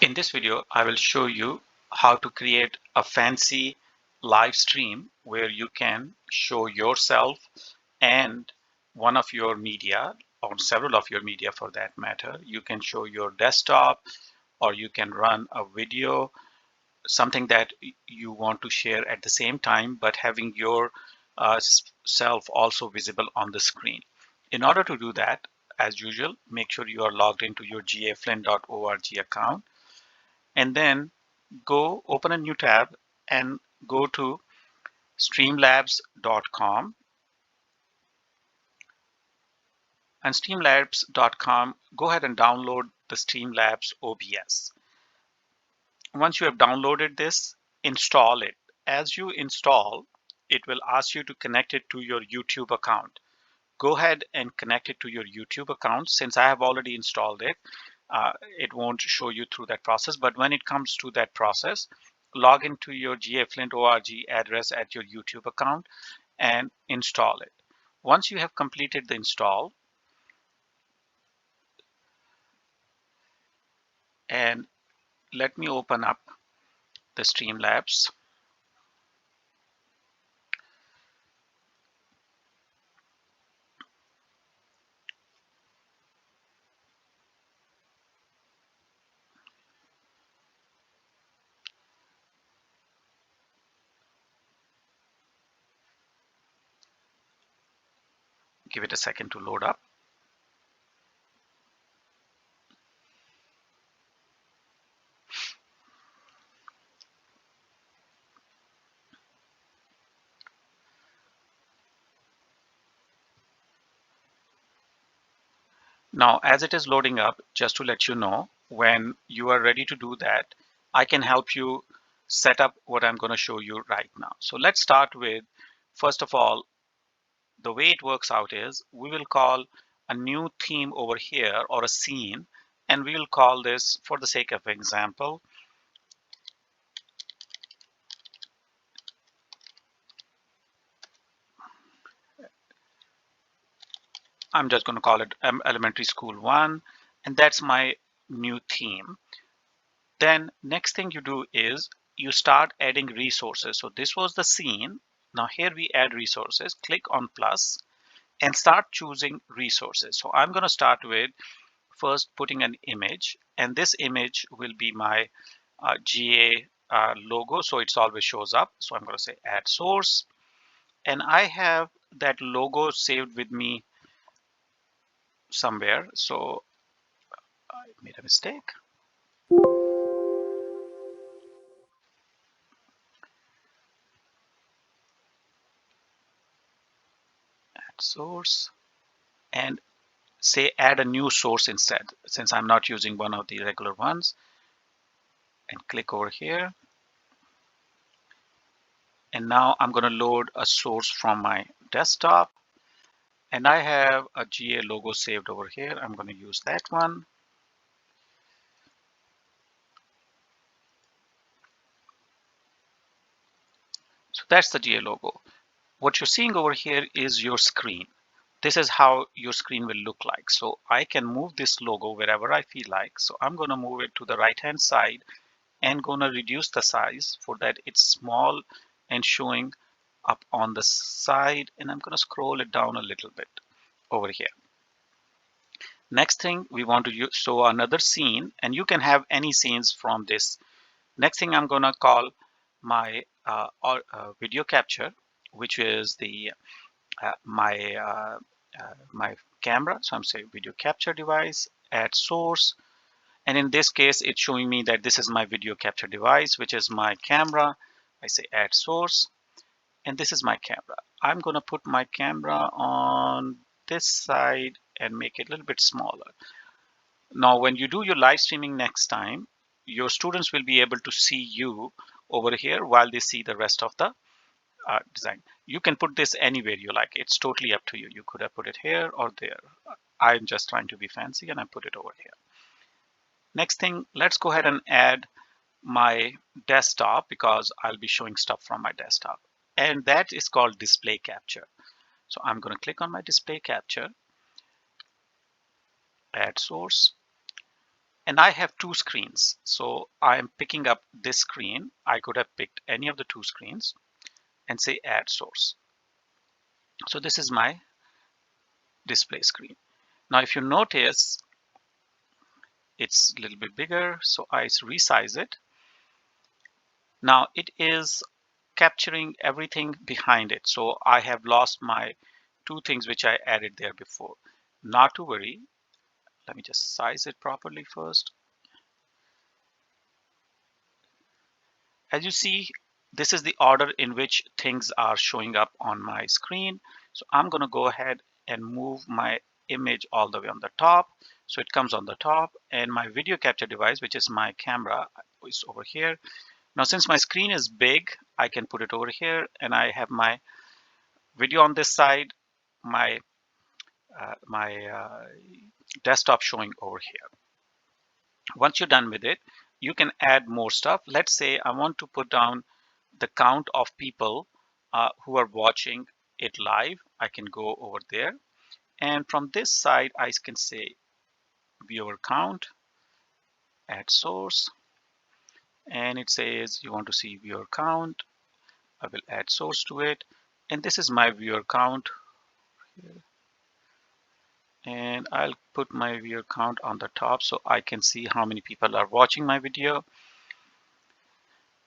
In this video, I will show you how to create a fancy live stream where you can show yourself and one of your media or several of your media for that matter. You can show your desktop or you can run a video, something that you want to share at the same time, but having your self also visible on the screen. In order to do that, as usual, make sure you are logged into your gaflint.org account and then go open a new tab and go to streamlabs.com. And streamlabs.com, go ahead and download the Streamlabs OBS. Once you have downloaded this, install it. As you install, it will ask you to connect it to your YouTube account. Go ahead and connect it to your YouTube account. Since I have already installed it, it won't show you through that process. But when it comes to that process, log into your gaflint.org address at your YouTube account and install it. Once you have completed the install, and let me open up the Streamlabs. Give it a second to load up. Now, as it is loading up, just to let you know, when you are ready to do that, I can help you set up what I'm going to show you right now. So let's start with, first of all, the way it works out is we will call a new theme over here or a scene, and we will call this, for the sake of example, I'm just going to call it Elementary School 1, and that's my new theme. Then next thing you do is you start adding resources. So this was the scene. Now here we add resources. Click on plus and start choosing resources. So I'm going to start with first putting an image, and this image will be my GA logo, so it's always shows up. So I'm going to say add source, and I have that logo saved with me somewhere. So I made a mistake. Add source and say add a new source instead, since I'm not using one of the regular ones, and click over here. And now I'm going to load a source from my desktop, and I have a GA logo saved over here. I'm going to use that one. So that's the GA logo. What you're seeing over here is your screen. This is how your screen will look like. So I can move this logo wherever I feel like. So I'm going to move it to the right hand side and going to reduce the size for that it's small and showing up on the side, and I'm going to scroll it down a little bit over here. Next thing, we want to show another scene, and you can have any scenes from this. Next thing, I'm going to call my video capture, which is the my camera. So I'm saying video capture device, add source, and in this case it's showing me that this is my video capture device, which is my camera. I say add source, and this is my camera. I'm going to put my camera on this side and make it a little bit smaller. Now when you do your live streaming next time, your students will be able to see you over here while they see the rest of the design. You can put this anywhere you like. It's totally up to you. You could have put it here or there. I'm just trying to be fancy and I put it over here. Next thing, let's go ahead and add my desktop, because I'll be showing stuff from my desktop, and that is called display capture. So I'm going to click on my display capture, add source, And I have two screens. So I am picking up this screen. I could have picked any of the two screens and say add source. So this is my display screen. Now, if you notice, it's a little bit bigger. So I resize it. Now it is capturing everything behind it. So I have lost my two things which I added there before. Not to worry. Let me just size it properly first. As you see, this is the order in which things are showing up on my screen. So I'm going to go ahead and move my image all the way on the top. So it comes on the top, and my video capture device, which is my camera, is over here. Now, since my screen is big, I can put it over here, and I have my video on this side, my desktop showing over here. Once you're done with it, you can add more stuff. Let's say I want to put down the count of people who are watching it live. I can go over there, and from this side I can say viewer count, add source, and it says you want to see viewer count. I will add source to it, and this is my viewer count here. And I'll put my viewer count on the top so I can see how many people are watching my video.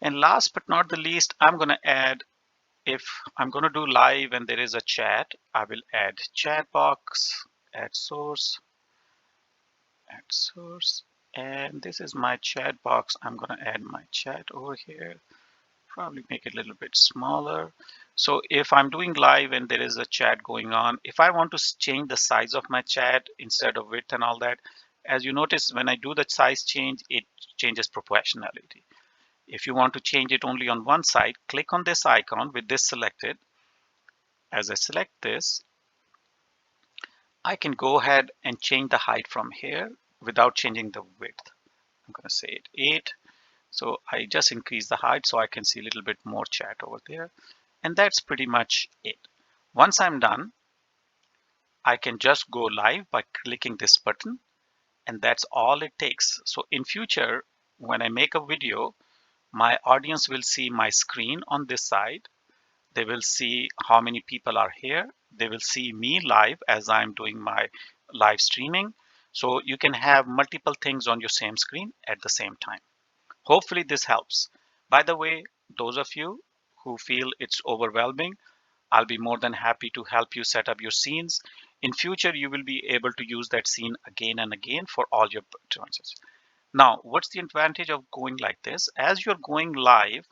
And last but not the least, I'm going to add, if I'm going to do live and there is a chat, I will add chat box, add source, and this is my chat box. I'm going to add my chat over here, probably make it a little bit smaller. So if I'm doing live and there is a chat going on, if I want to change the size of my chat instead of width and all that, as you notice, when I do the size change, it changes proportionality. If you want to change it only on one side, click on this icon with this selected. As I select this, I can go ahead and change the height from here without changing the width. I'm going to say it 8. So I just increase the height so I can see a little bit more chat over there. And that's pretty much it. Once I'm done, I can just go live by clicking this button, and that's all it takes. So in future, when I make a video, my audience will see my screen on this side. They will see how many people are here. They will see me live as I'm doing my live streaming. So you can have multiple things on your same screen at the same time. Hopefully this helps. By the way, those of you who feel it's overwhelming, I'll be more than happy to help you set up your scenes. In future, you will be able to use that scene again and again for all your performances. Now, what's the advantage of going like this? As you're going live,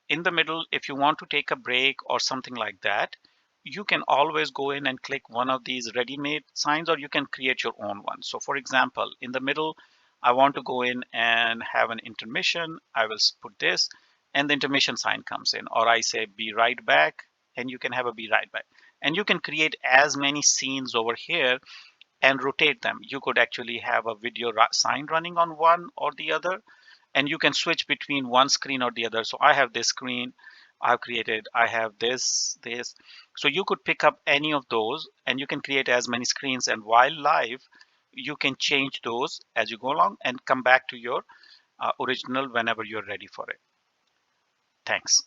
in the middle, if you want to take a break or something like that, you can always go in and click one of these ready-made signs, or you can create your own one. So for example, in the middle, I want to go in and have an intermission. I will put this, and the intermission sign comes in, or I say be right back, and you can have a be right back. And you can create as many scenes over here and rotate them. You could actually have a video sign running on one or the other, and you can switch between one screen or the other. So I have this screen I've created, I have this. So you could pick up any of those and you can create as many screens, and while live, you can change those as you go along and come back to your original whenever you're ready for it. Thanks.